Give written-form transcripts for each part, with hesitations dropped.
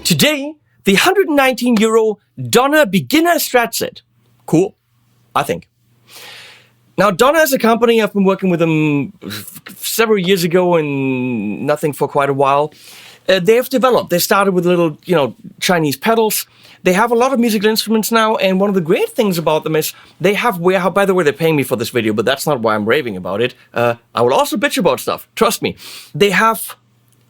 Today, the €119 Donner Beginner Strat Set. Cool, I think. Now, Donner is a company, I've been working with them several years ago and nothing for quite a while. They have developed, they started with little, Chinese pedals. They have a lot of musical instruments now, and one of the great things about them is they have warehouse. By the way, they're paying me for this video, but that's not why I'm raving about it. I will also bitch about stuff, trust me. They have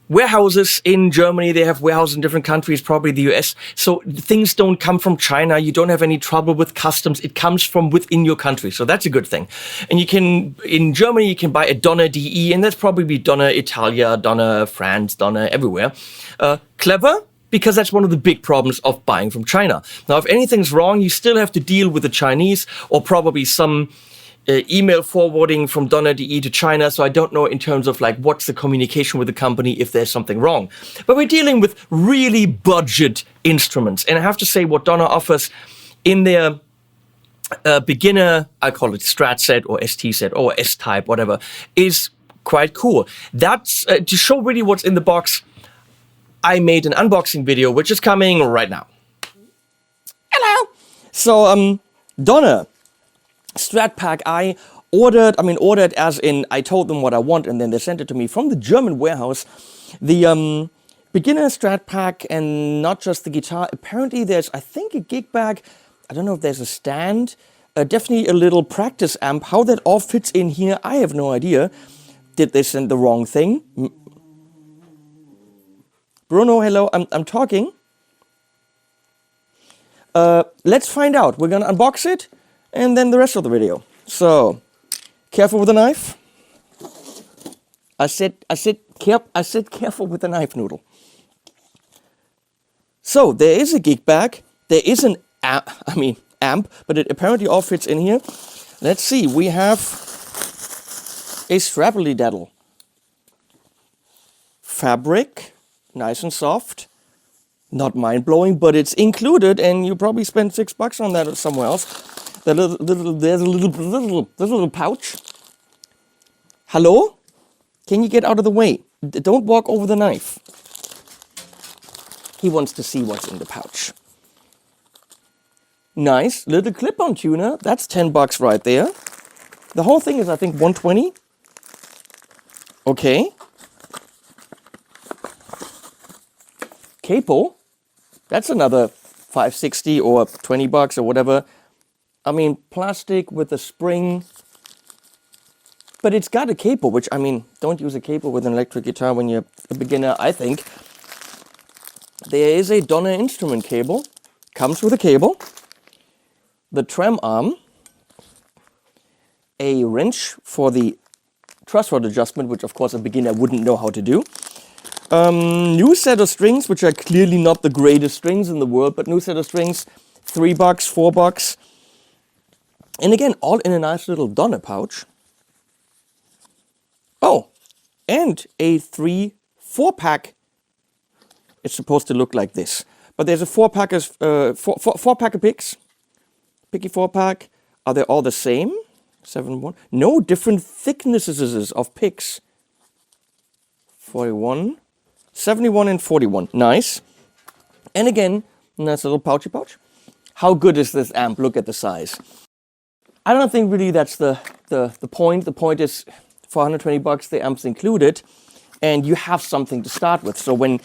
warehouses in Germany, they have warehouses in different countries, probably the US, so things don't come from China, you don't have any trouble with customs, it comes from within your country, so that's a good thing. And you can, in Germany, you can buy a Donner DE, and that's probably Donner Italia, Donner France, Donner everywhere. Clever, because that's one of the big problems of buying from China. Now, if anything's wrong, you still have to deal with the Chinese, or probably some email forwarding from Donner DE to China, so I don't know in terms of like what's the communication with the company if there's something wrong. But we're dealing with really budget instruments, and I have to say what Donner offers in their beginner, I call it Strat set or ST set or S-type, whatever, is quite cool. That's to show really what's in the box. I made an unboxing video, which is coming right now. Hello! So, Donner Strat Pack, I ordered as in I told them what I want and then they sent it to me from the German warehouse. The beginner Strat Pack, and not just the guitar. Apparently there's, I think, a gig bag. I don't know if there's a stand. Definitely a little practice amp. How that all fits in here, I have no idea. Did they send the wrong thing? Bruno, hello, I'm talking. Let's find out. We're gonna unbox it and then the rest of the video. So, careful with the knife. I said careful with the knife, Noodle. So, there is a gig bag. There is an amp, but it apparently all fits in here. Let's see, we have a strappily daddle. Fabric, nice and soft. Not mind-blowing, but it's included, and you probably spend $6 on that or somewhere else. There's a little pouch. Hello? Can you get out of the way? Don't walk over the knife. He wants to see what's in the pouch. Nice little clip-on tuner. That's $10 right there. The whole thing is, I think, $120. Okay. Capo. That's another $5.60 or $20 or whatever. I mean, plastic with a spring. But it's got a capo, which, I mean, don't use a capo with an electric guitar when you're a beginner, I think. There is a Donner instrument cable. Comes with a cable. The trem arm. A wrench for the truss rod adjustment, which, of course, a beginner wouldn't know how to do. New set of strings, which are clearly not the greatest strings in the world, but new set of strings, $3, $4. And again, all in a nice little Donner pouch. Oh, and a 4-pack. It's supposed to look like this. But there's a 4-pack of picks. Picky 4-pack. Are they all the same? 7-1. No, different thicknesses of picks. 41. 71 and 41. Nice. And again, nice little pouchy pouch. How good is this amp? Look at the size. I don't think really that's the point. The point is for 120 bucks, the amp's included and you have something to start with. So when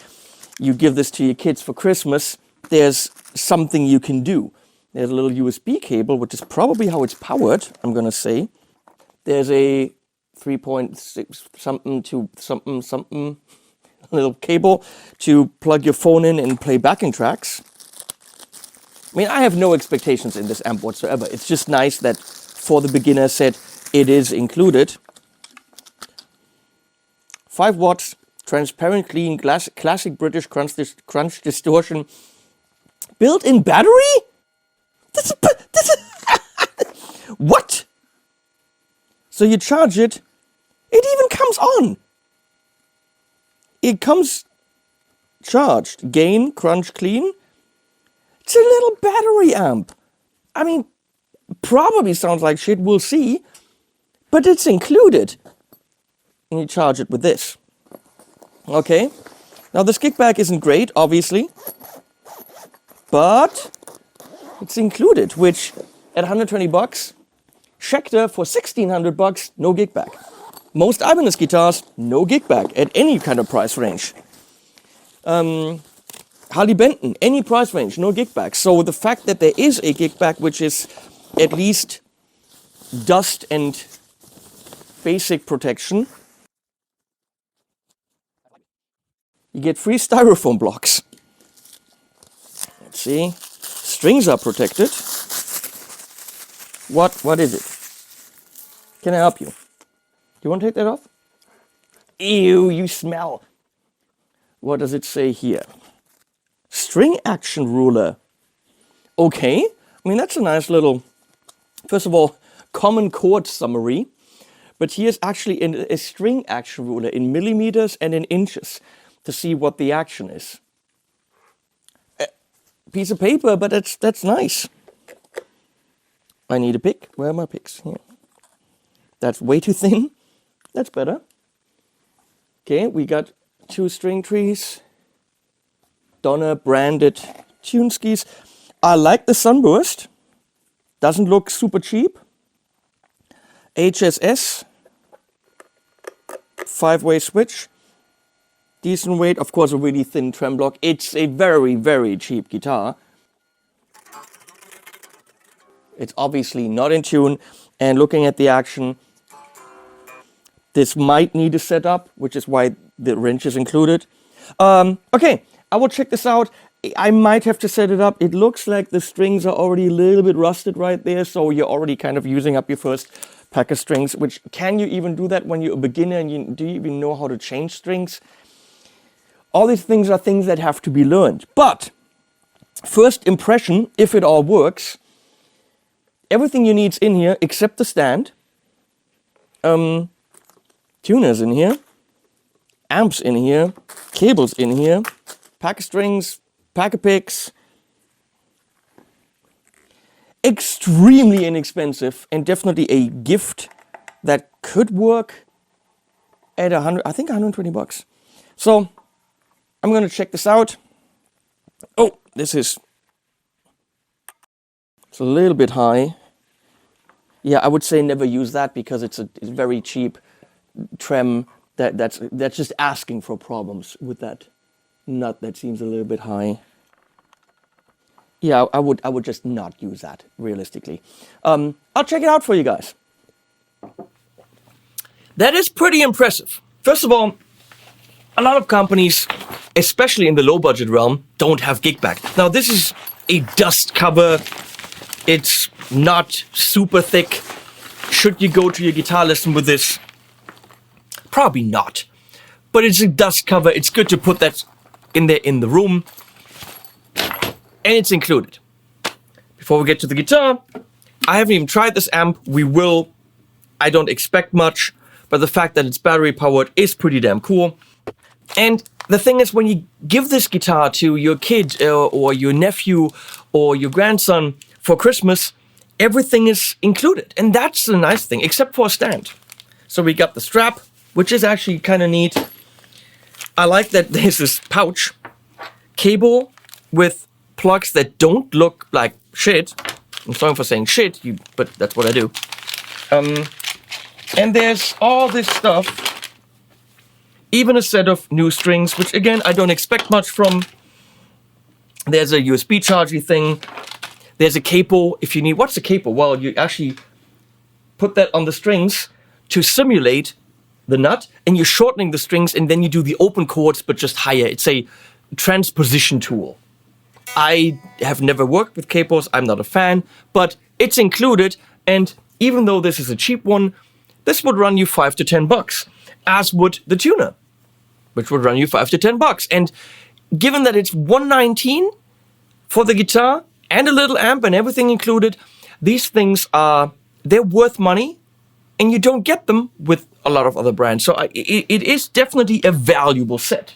you give this to your kids for Christmas, there's something you can do. There's a little USB cable, which is probably how it's powered, I'm gonna say. There's a 3.6 something to something little cable to plug your phone in and play backing tracks. I mean, I have no expectations in this amp whatsoever. It's just nice that for the beginner set, it is included. 5 watts, transparent, clean, classic British crunch distortion. Built-in battery? What? So you charge it, it even comes on. It comes charged. Gain, crunch, clean. It's a little battery amp. I mean, probably sounds like shit, we'll see. But it's included. And you charge it with this. Okay. Now this kickback isn't great, obviously. But it's included, which at 120 bucks, Schecter for 1600 bucks, no kickback. Most Ibanez guitars, no kickback at any kind of price range. Harley Benton, any price range, no kickback. So the fact that there is a kickback, which is at least dust and basic protection, you get free styrofoam blocks. Let's see. Strings are protected. What is it? Can I help you? Do you want to take that off? Ew, you smell. What does it say here? String action ruler. Okay. I mean, that's a nice little, first of all, common chord summary. But here's actually a string action ruler in millimeters and in inches to see what the action is. Piece of paper, but that's nice. I need a pick. Where are my picks? Here. That's way too thin. That's better. Okay, we got 2 string trees. Donner branded tune skis. I like the sunburst. Doesn't look super cheap. HSS. 5-way switch. Decent weight. Of course, a really thin trem block. It's a very, very cheap guitar. It's obviously not in tune. And looking at the action, this might need a setup, which is why the wrench is included. Okay, I will check this out. I might have to set it up. It looks like the strings are already a little bit rusted right there, so you're already kind of using up your first pack of strings, which can you even do that when you're a beginner and do you even know how to change strings? All these things are things that have to be learned. But first impression, if it all works, everything you need's in here except the stand. Tuners in here, amps in here, cables in here, pack of strings, pack of picks. Extremely inexpensive and definitely a gift that could work at 120 bucks. So I'm gonna check this out. Oh, it's a little bit high. Yeah, I would say never use that because it's very cheap trem. That's just asking for problems with that nut that seems a little bit high. Yeah, I would just not use that realistically. I'll check it out for you guys. That is pretty impressive. First of all, a lot of companies, especially in the low budget realm, don't have kickback. Now this is a dust cover. It's not super thick. Should you go to your guitar lesson with this? Probably not. But it's a dust cover. It's good to put that in there in the room. And it's included. Before we get to the guitar, I haven't even tried this amp. We will. I don't expect much, but the fact that it's battery powered is pretty damn cool. And the thing is, when you give this guitar to your kid or your nephew or your grandson for Christmas, everything is included. And that's the nice thing, except for a stand. So we got the strap, which is actually kind of neat. I like that there's this pouch cable with plugs that don't look like shit. I'm sorry for saying shit, but that's what I do. And there's all this stuff. Even a set of new strings, which again, I don't expect much from. There's a USB charging thing. There's a capo if you need. What's a capo? Well, you actually put that on the strings to simulate the nut, and you're shortening the strings, and then you do the open chords, but just higher. It's a transposition tool. I have never worked with capos. I'm not a fan, but it's included. And even though this is a cheap one, this would run you $5 to $10, as would the tuner, which would run you $5 to $10. And given that it's $119 for the guitar and a little amp and everything included, these things they're worth money, and you don't get them with a lot of other brands. So it is definitely a valuable set.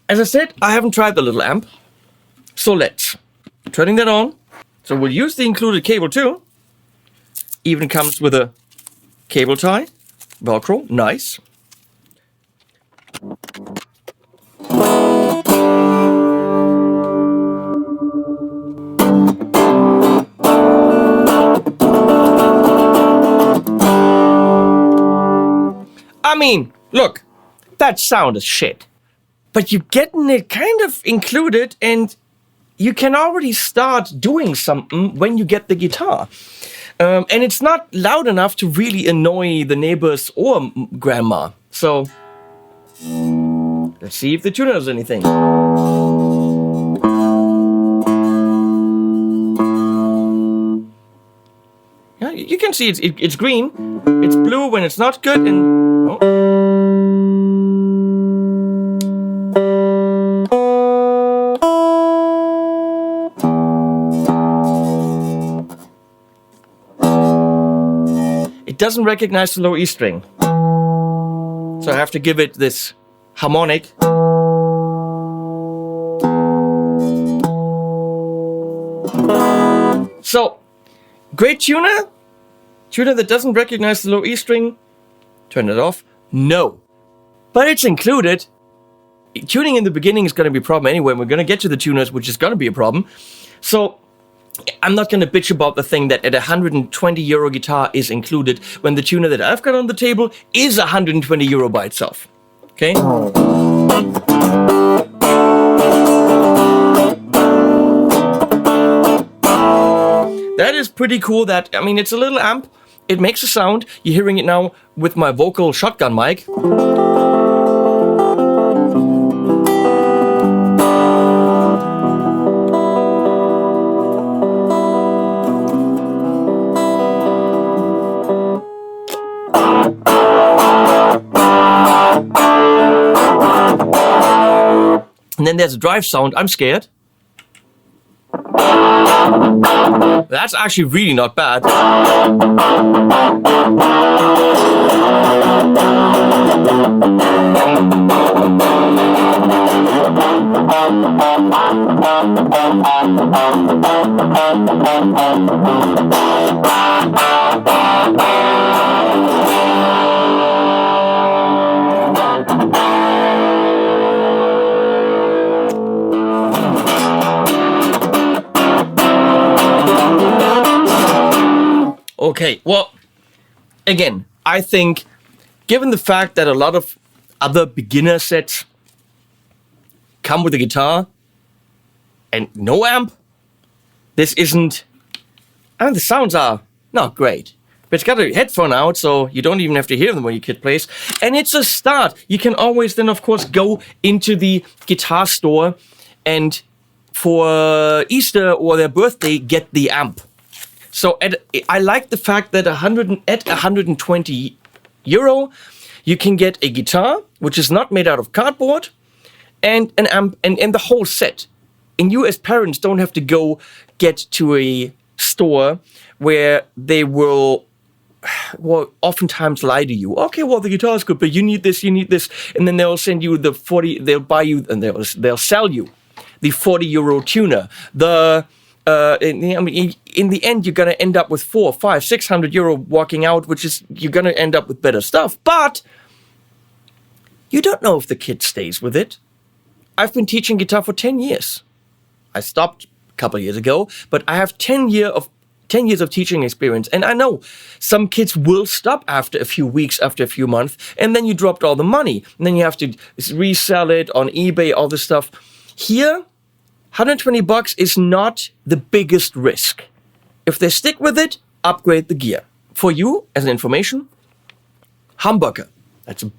As I said, I haven't tried the little amp. So let's. Turning that on. So we'll use the included cable too. Even comes with a cable tie. Velcro. Nice. I mean, look, that sound is shit. But you're getting it kind of included, and you can already start doing something when you get the guitar. And it's not loud enough to really annoy the neighbors or grandma. So, let's see if the tuner does anything. Yeah, you can see it's green. It's blue when it's not good, and... Oh. It doesn't recognize the low E string. So I have to give it this harmonic. So, great tuner. Tuner that doesn't recognize the low E string. Turn it off. No. But it's included. Tuning in the beginning is going to be a problem anyway. We're going to get to the tuners, which is going to be a problem. So, I'm not going to bitch about the thing that at a €120 guitar is included when the tuner that I've got on the table is €120 by itself. Okay? That is pretty cool. I mean, it's a little amp. It makes a sound. You're hearing it now with my vocal shotgun mic. And then there's a drive sound. I'm scared. That's actually really not bad. Okay, well, again, I think, given the fact that a lot of other beginner sets come with a guitar and no amp, this isn't... I mean, the sounds are not great. But it's got a headphone out, so you don't even have to hear them when your kid plays. And it's a start. You can always then, of course, go into the guitar store and for Easter or their birthday, get the amp. So I like the fact that at €120, you can get a guitar, which is not made out of cardboard, and an amp, and the whole set. And you as parents don't have to go get to a store where they will oftentimes lie to you. Okay, well, the guitar is good, but you need this. And then they'll send you they'll buy you, and they'll sell you the €40 tuner. In the end, you're going to end up with €400, €500, €600 walking out, which is, you're going to end up with better stuff. But You don't know if the kid stays with it. I've been teaching guitar for 10 years. I stopped a couple of years ago, but I have 10 years of teaching experience. And I know some kids will stop after a few weeks, after a few months, and then you dropped all the money. And then you have to resell it on eBay, all this stuff. Here, $120 is not the biggest risk. If they stick with it, upgrade the gear. For you, as an information, humbucker. That's a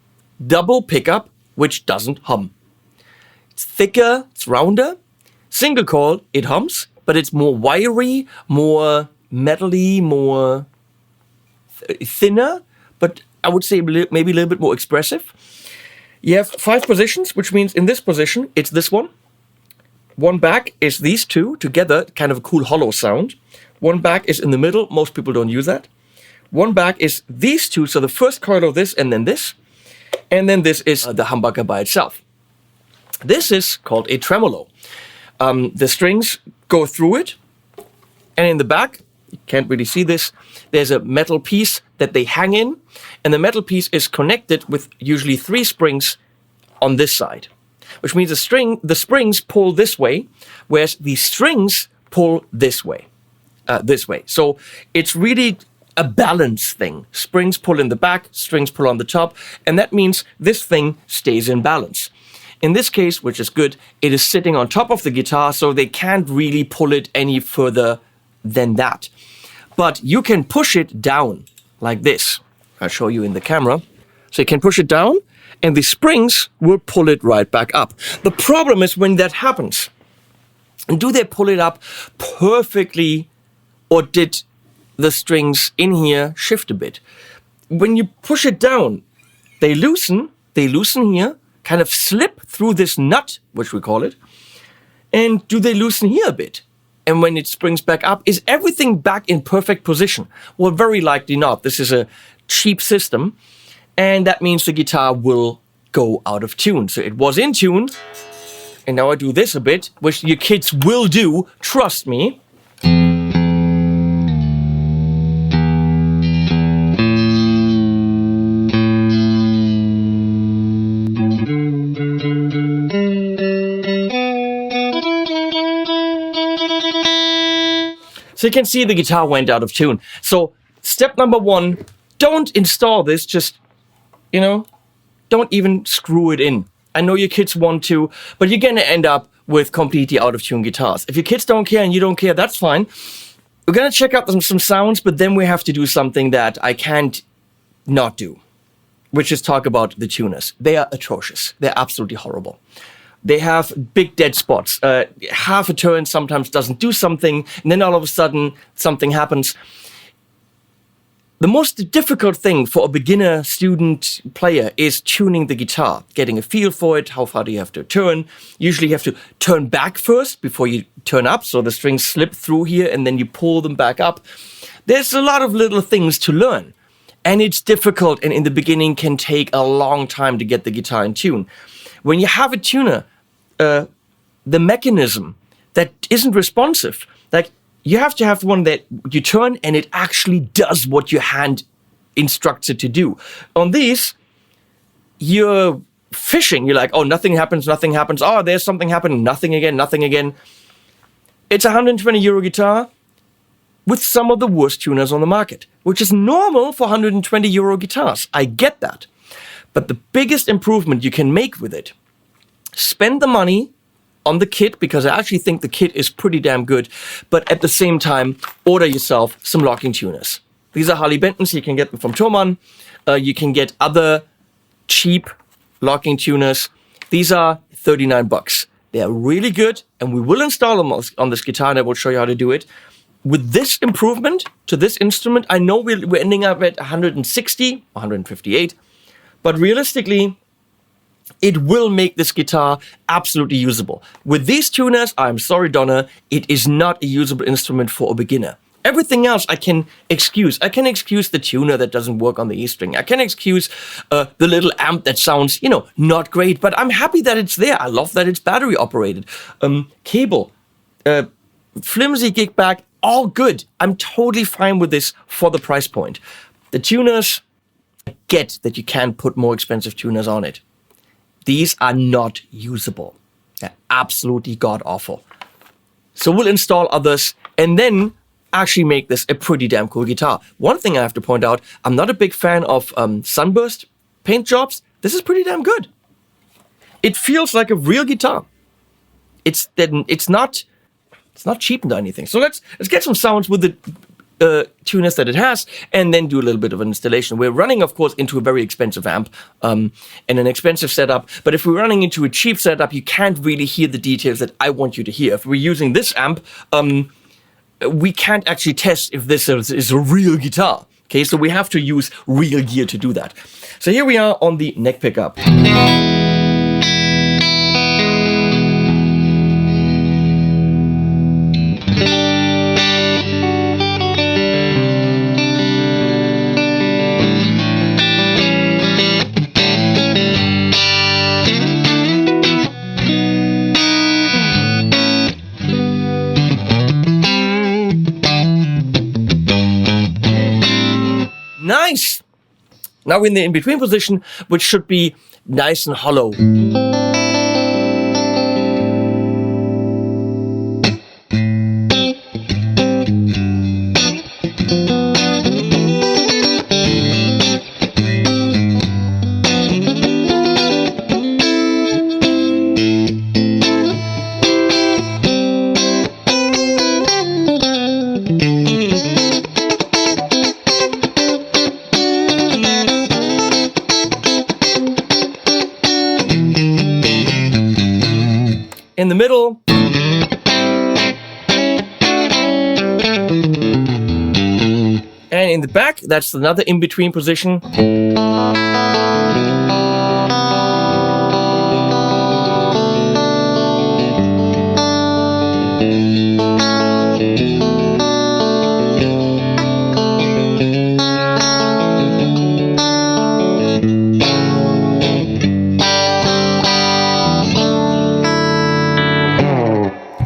double pickup, which doesn't hum. It's thicker, it's rounder. Single coil, it hums, but it's more wiry, more metally, more thinner, but I would say maybe a little bit more expressive. You have 5 positions, which means in this position, it's this one. One back is these two together, kind of a cool hollow sound. One back is in the middle. Most people don't use that. One back is these two, so the first coil of this and then this. And then this is the humbucker by itself. This is called a tremolo. The strings go through it, and in the back, you can't really see this, there's a metal piece that they hang in, and the metal piece is connected with usually 3 springs on this side, which means the springs pull this way, whereas the strings pull this way. So it's really a balance thing. Springs pull in the back, strings pull on the top, and that means this thing stays in balance. In this case, which is good, it is sitting on top of the guitar, so they can't really pull it any further than that. But you can push it down like this. I'll show you in the camera. So you can push it down, and the springs will pull it right back up. The problem is when that happens, do they pull it up perfectly, or did the strings in here shift a bit? When you push it down, they loosen here, kind of slip through this nut, which we call it, and do they loosen here a bit? And when it springs back up, is everything back in perfect position? Well, very likely not. This is a cheap system, and that means the guitar will go out of tune. So it was in tune, and now I do this a bit, which your kids will do, trust me. So you can see the guitar went out of tune. So step number 1, don't install this, just, don't even screw it in. I know your kids want to, but you're gonna end up with completely out of tune guitars. If your kids don't care and you don't care, that's fine. We're gonna check out some sounds, but then we have to do something that I can't not do, which is talk about the tuners. They are atrocious. They're absolutely horrible. They have big dead spots. Half a turn sometimes doesn't do something, and then all of a sudden something happens. The most difficult thing for a beginner student player is tuning the guitar, getting a feel for it. How far do you have to turn? Usually you have to turn back first before you turn up, so the strings slip through here and then you pull them back up. There's a lot of little things to learn, and it's difficult, and in the beginning can take a long time to get the guitar in tune. When you have a tuner, the mechanism that isn't responsive, like you have to have one that you turn and it actually does what your hand instructs it to do. On these, you're fishing. You're like, oh, nothing happens. Oh, there's something happening. Nothing again. It's a €120 guitar with some of the worst tuners on the market, which is normal for €120 guitars. I get that. But the biggest improvement you can make with it, spend the money on the kit, because I actually think the kit is pretty damn good, but at the same time, order yourself some locking tuners. These are Harley Bentons. You can get them from Thomann. You can get other cheap locking tuners. These are $39. They're really good, and we will install them on this guitar, and I will show you how to do it. With this improvement to this instrument, I know we're ending up at 160, 158, but realistically, it will make this guitar absolutely usable. With these tuners, I'm sorry, Donna, it is not a usable instrument for a beginner. Everything else I can excuse. I can excuse the tuner that doesn't work on the E string. I can excuse the little amp that sounds, not great, but I'm happy that it's there. I love that it's battery operated. Cable, flimsy gig bag, all good. I'm totally fine with this for the price point. The tuners, I get that you can't put more expensive tuners on it. these are not usable. They're absolutely god-awful. So we'll install others and then actually make this a pretty damn cool guitar. One thing I have to point out, I'm not a big fan of sunburst paint jobs. This is pretty damn good. It feels like a real guitar. It's not cheapened or anything. So let's get some sounds with the tuners that it has, and then do a little bit of an installation. We're running, of course, into a very expensive amp and an expensive setup. But if we're running into a cheap setup, you can't really hear the details that I want you to hear. If we're using this amp, we can't actually test if this is a real guitar. Okay, so we have to use real gear to do that. So here we are on the neck pickup. Nice! Now we're in the in-between position, which should be nice and hollow. In the middle. And in the back, that's another in-between position.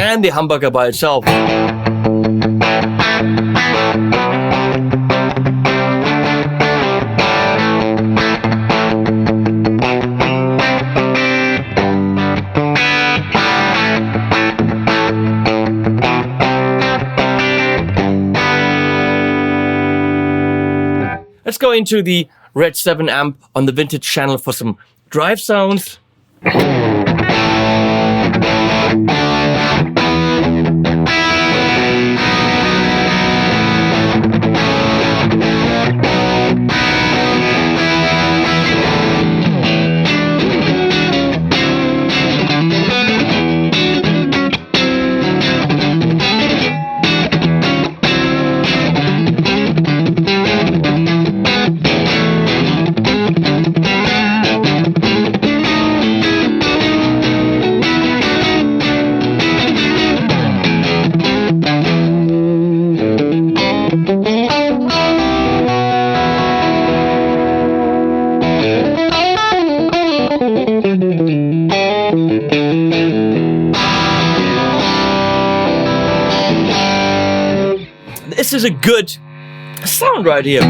And the humbucker by itself. Let's go into the RedSeven amp on the vintage channel for some drive sounds. This is a good sound right here.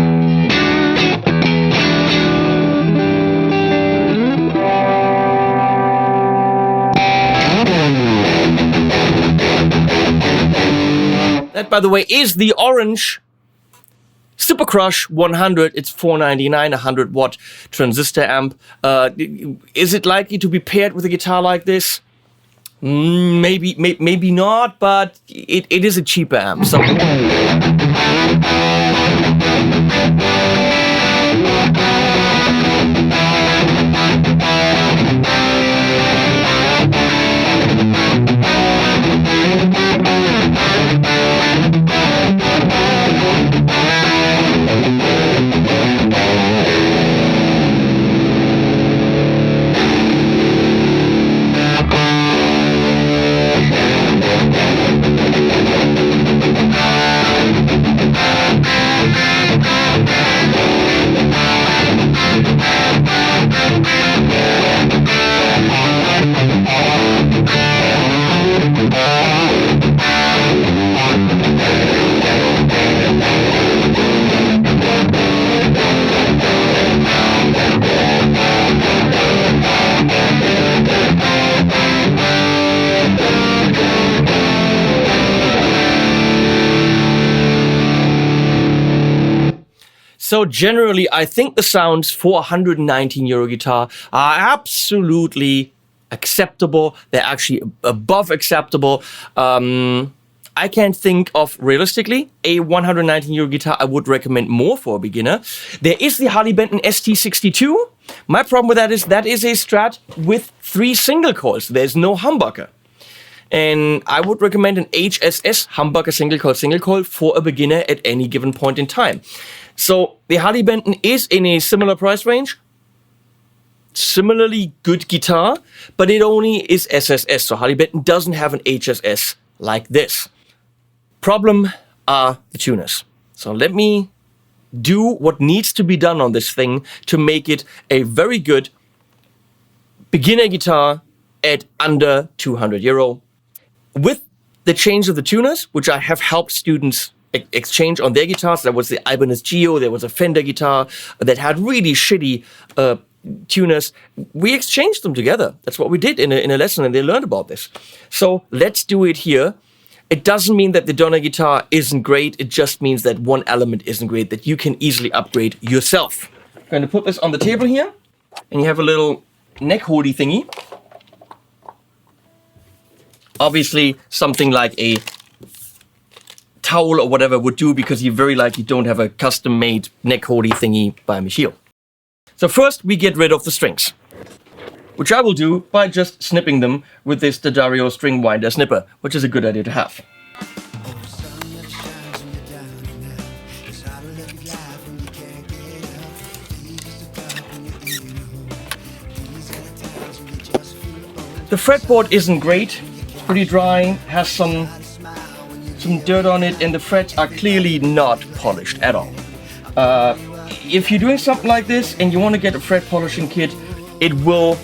That, by the way, is the orange Super Crush 100. It's $499, 100 watt transistor amp. Is it likely to be paired with a guitar like this? Maybe not, but it is a cheaper amp. So. So generally, I think the sounds for a 119 euro guitar are absolutely acceptable. They're actually above acceptable. I can't think of, realistically, a 119 euro guitar I would recommend more for a beginner. There is the Harley Benton ST62. My problem with that is a Strat with 3 single coils. There's no humbucker. And I would recommend an HSS humbucker single coil for a beginner at any given point in time. So the Harley Benton is in a similar price range. Similarly good guitar, but it only is SSS. So Harley Benton doesn't have an HSS like this. Problem are the tuners. So let me do what needs to be done on this thing to make it a very good beginner guitar at under 200 euro. With the change of the tuners, which I have helped students exchange on their guitars. There was the Ibanez Geo, there was a Fender guitar that had really shitty tuners. We exchanged them together. That's what we did in a lesson, and they learned about this. So let's do it here. It doesn't mean that the Donner guitar isn't great. It just means that one element isn't great that you can easily upgrade yourself. I'm going to put this on the table here, and you have a little neck holdy thingy. Obviously, something like a towel or whatever would do, because you very likely don't have a custom-made neck holdy thingy by Michiel. So first, we get rid of the strings, which I will do by just snipping them with this D'Addario string winder snipper, which is a good idea to have. The fretboard isn't great. It's pretty dry, has some dirt on it, and the frets are clearly not polished at all. If you're doing something like this and you want to get a fret polishing kit, it will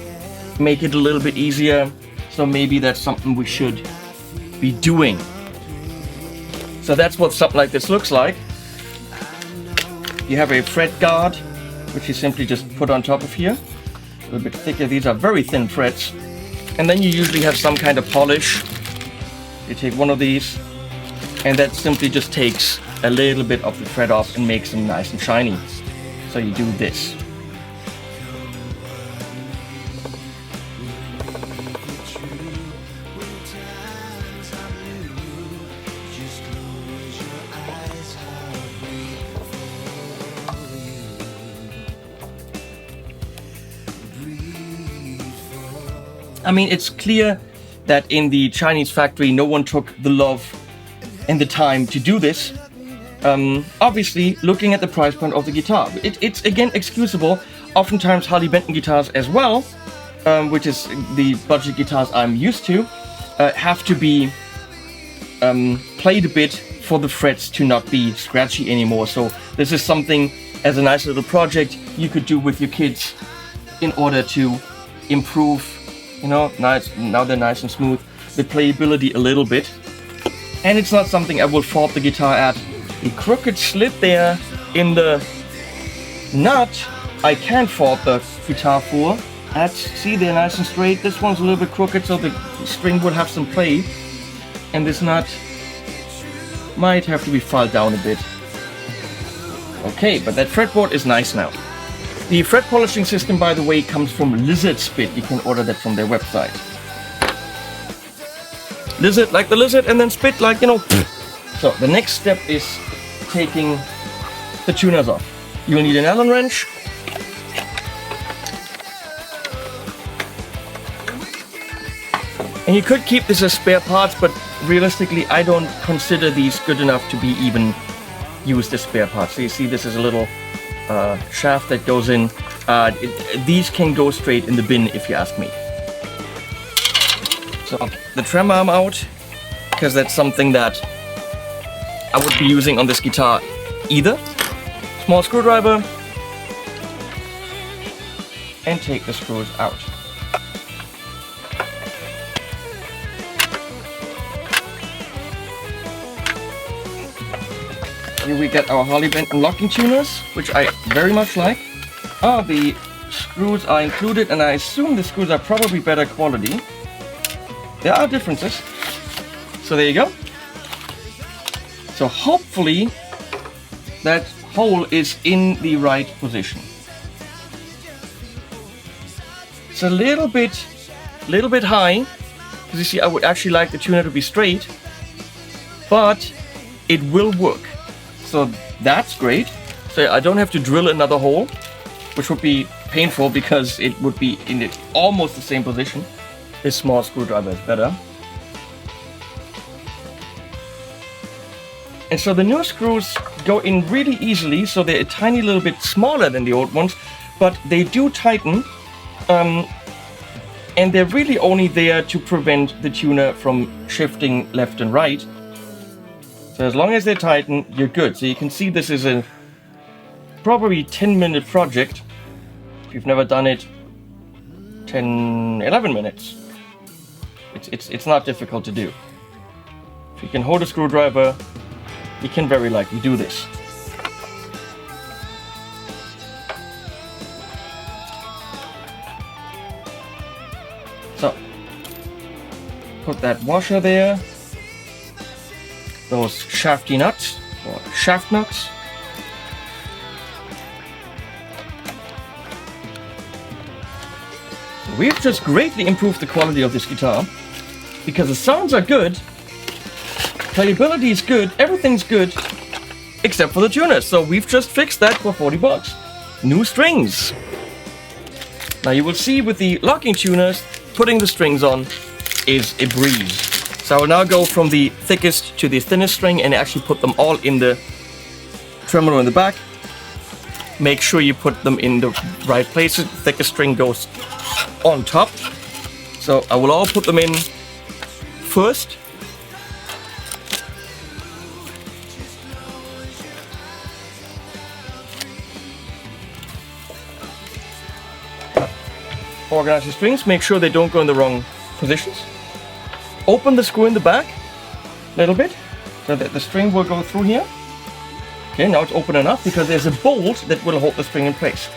make it a little bit easier. So maybe that's something we should be doing. So that's what something like this looks like. You have a fret guard, which you simply just put on top of here. A little bit thicker. These are very thin frets. And then you usually have some kind of polish. You take one of these, and that simply just takes a little bit of the fret off and makes them nice and shiny. So you do this. I mean, it's clear that in the Chinese factory, no one took the love and the time to do this. Obviously, looking at the price point of the guitar, it's again excusable. Oftentimes, Harley Benton guitars as well, which is the budget guitars I'm used to, have to be played a bit for the frets to not be scratchy anymore. So this is something, as a nice little project, you could do with your kids in order to improve, you know, now they're nice and smooth, the playability a little bit. And it's not something I will fault the guitar at. The crooked slit there in the nut, I can't fault the guitar for. See, they're nice and straight. This one's a little bit crooked, so the string will have some play. And this nut might have to be filed down a bit. Okay, but that fretboard is nice now. The fret polishing system, by the way, comes from Lizard Spit. You can order that from their website. Lizard like the lizard, and then spit like, you know. So the next step is taking the tuners off. You'll need an Allen wrench. And you could keep this as spare parts, but realistically, I don't consider these good enough to be even used as spare parts. So you see, this is a little shaft that goes in. These can go straight in the bin, if you ask me. So the trem arm out, because that's something that I would be using on this guitar either. Small screwdriver, and take the screws out. Here we get our Harley Benton locking tuners, which I very much like. The screws are included, and I assume the screws are probably better quality. There are differences. So there you go. So hopefully that hole is in the right position. It's a little bit high, because you see I would actually like the tuner to be straight, but it will work. So that's great. So I don't have to drill another hole, which would be painful because it would be in almost the same position. This small screwdriver is better. And so the new screws go in really easily, so they're a tiny little bit smaller than the old ones, but they do tighten, and they're really only there to prevent the tuner from shifting left and right. So as long as they tighten, you're good. So you can see this is a probably 10-minute project. If you've never done it, 11 minutes. It's not difficult to do. If you can hold a screwdriver, you can very likely do this. So, put that washer there. Those shafty nuts, or shaft nuts. We've just greatly improved the quality of this guitar, because the sounds are good, playability is good, everything's good, except for the tuner. So we've just fixed that for 40 bucks. New strings. Now you will see with the locking tuners, putting the strings on is a breeze. So I will now go from the thickest to the thinnest string and actually put them all in the tremolo in the back. Make sure you put them in the right places. The thickest string goes on top. So I will all put them in first. Organize the strings, make sure they don't go in the wrong positions. Open the screw in the back a little bit so that the string will go through here. Okay, now it's open enough because there's a bolt that will hold the string in place.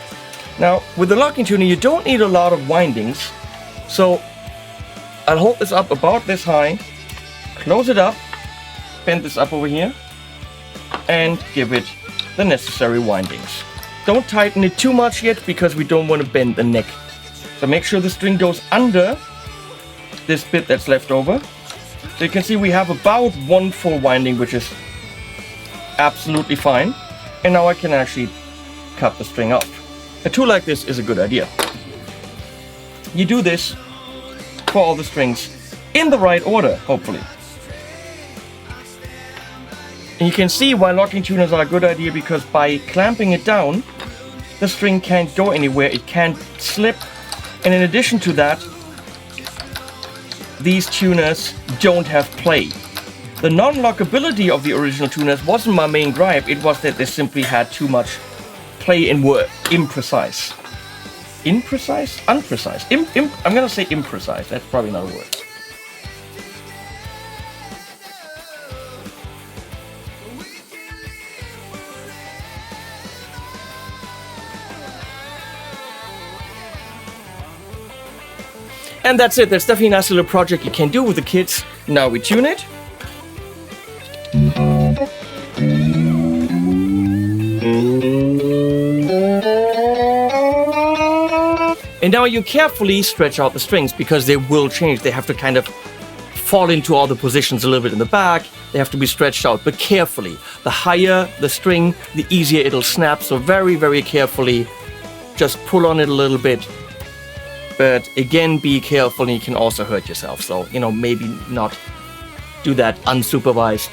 Now, with the locking tuner, you don't need a lot of windings. So I'll hold this up about this high, close it up, bend this up over here, and give it the necessary windings. Don't tighten it too much yet because we don't want to bend the neck. So make sure the string goes under this bit that's left over. So you can see we have about 1 full winding, which is absolutely fine. And now I can actually cut the string off. A tool like this is a good idea. You do this for all the strings in the right order, hopefully. And you can see why locking tuners are a good idea, because by clamping it down, the string can't go anywhere, it can't slip. And in addition to that, these tuners don't have play. The non-lockability of the original tuners wasn't my main gripe, it was that they simply had too much play and were imprecise. Imprecise? Unprecise. I'm gonna say imprecise, that's probably not a word. And that's it. There's definitely a nice little project you can do with the kids. Now we tune it. And now you carefully stretch out the strings because they will change. They have to kind of fall into all the positions a little bit in the back. They have to be stretched out, but carefully. The higher the string, the easier it'll snap. So very, very carefully, just pull on it a little bit. But again, be careful, and you can also hurt yourself. So, maybe not do that unsupervised.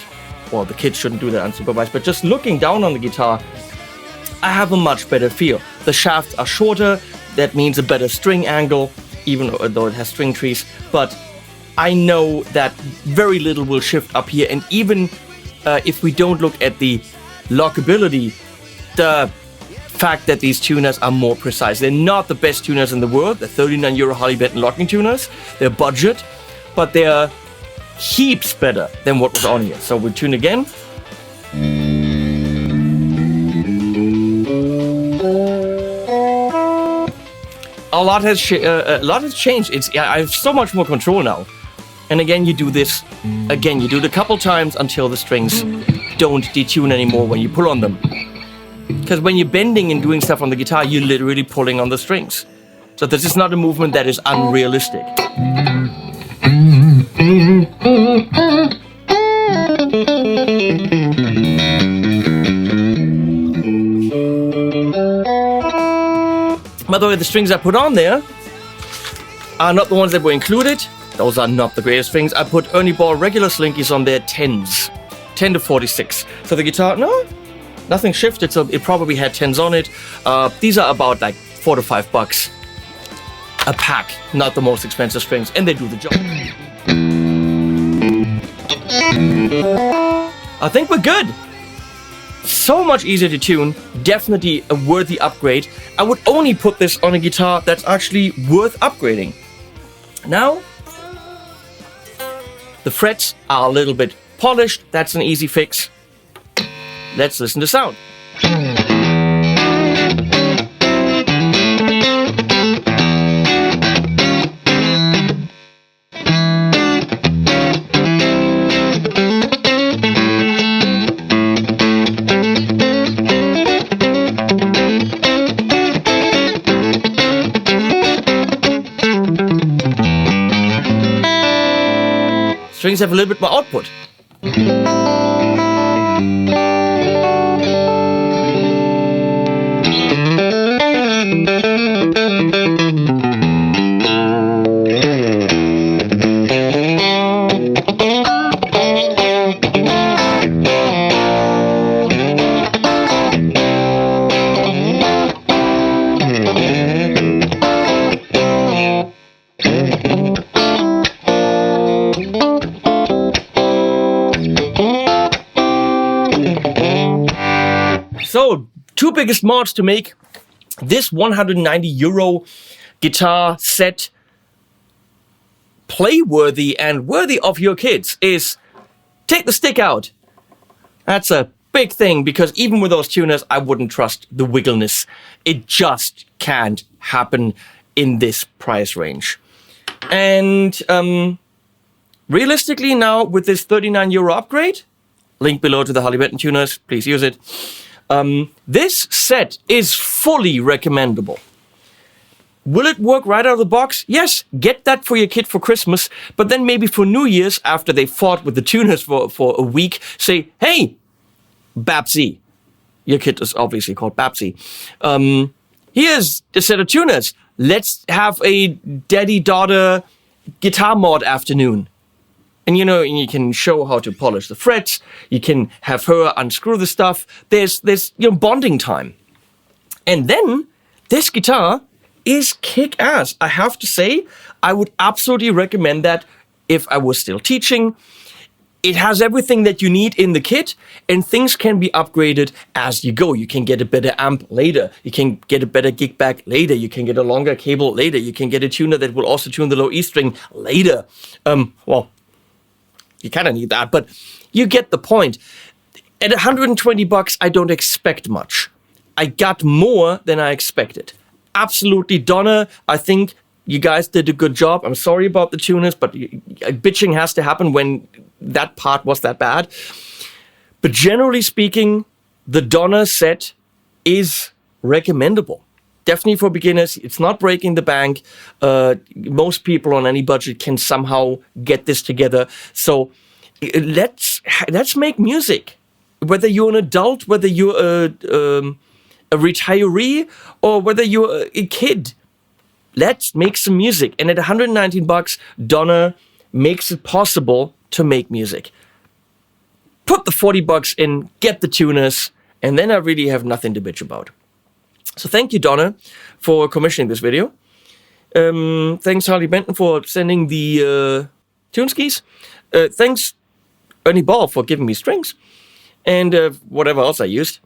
Well, the kids shouldn't do that unsupervised. But just looking down on the guitar, I have a much better feel. The shafts are shorter. That means a better string angle, even though it has string trees. But I know that very little will shift up here. And even if we don't look at the lockability, the fact that these tuners are more precise. They're not the best tuners in the world. They're €39 Harley Benton locking tuners. They're budget, but they're heaps better than what was on here. So we'll tune again. A lot has changed. I have so much more control now. And again, you do this. Again, you do it a couple times until the strings don't detune anymore when you pull on them. Because when you're bending and doing stuff on the guitar, you're literally pulling on the strings. So this is not a movement that is unrealistic. By the way, the strings I put on there are not the ones that were included. Those are not the greatest strings. I put Ernie Ball regular slinkies on their 10s. 10 to 46. So the guitar, no, nothing shifted, so it probably had 10s on it. These are about like $4 to $5 a pack, not the most expensive strings, and they do the job. I think we're good. So much easier to tune, definitely a worthy upgrade. I would only put this on a guitar that's actually worth upgrading. Now, the frets are a little bit polished, that's an easy fix. Let's listen to sound. Strings have a little bit more output. So, two biggest mods to make this €190 guitar set play-worthy and worthy of your kids is take the stick out. That's a big thing because even with those tuners, I wouldn't trust the wiggleness. It just can't happen in this price range. And realistically now with this €39 upgrade, link below to the Harley Benton tuners, please use it. This set is fully recommendable. Will it work right out of the box? Yes, get that for your kid for Christmas, but then maybe for New Year's, after they fought with the tuners for a week, say, hey, Babsy, your kid is obviously called Babsy, here's a set of tuners. Let's have a daddy-daughter guitar mod afternoon. And you can show how to polish the frets. You can have her unscrew the stuff. There's bonding time. And then this guitar is kick-ass. I have to say, I would absolutely recommend that if I was still teaching. It has everything that you need in the kit, and things can be upgraded as you go. You can get a better amp later. You can get a better gig bag later. You can get a longer cable later. You can get a tuner that will also tune the low E string later. You kind of need that, but you get the point. At $120, I don't expect much. I got more than I expected. Absolutely, Donna, I think you guys did a good job. I'm sorry about the tuners, but bitching has to happen when that part was that bad. But generally speaking, the Donna set is recommendable. Definitely for beginners. It's not breaking the bank. Most people on any budget can somehow get this together. So let's make music. Whether you're an adult, whether you're a retiree, or whether you're a kid, let's make some music. And at $119, Donna makes it possible to make music. Put the $40 in, get the tuners, and then I really have nothing to bitch about. So thank you, Donna, for commissioning this video. Thanks, Harley Benton, for sending the tune skis. Thanks, Ernie Ball, for giving me strings. And whatever else I used.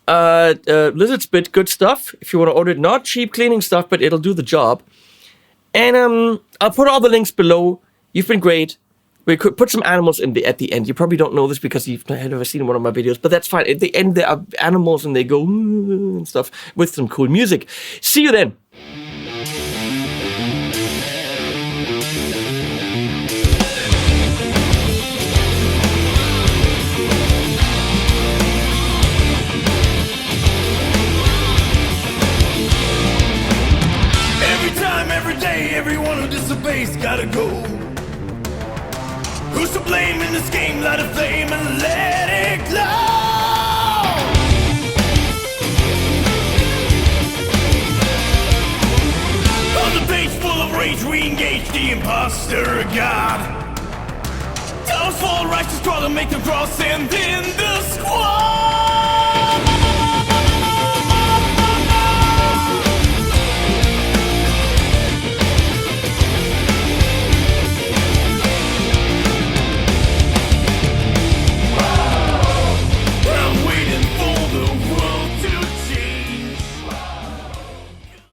Lizard Spit, good stuff. If you want to order it, not cheap cleaning stuff, but it'll do the job. And I'll put all the links below. You've been great. We could put some animals at the end. You probably don't know this because you've never seen one of my videos, but that's fine. At the end, there are animals and they go and stuff with some cool music. See you then. Who's to blame in this game? Light a flame and let it glow. On the page full of rage, we engage the imposter god. Towers fall, rise to struggle, make them cross, and in the squad.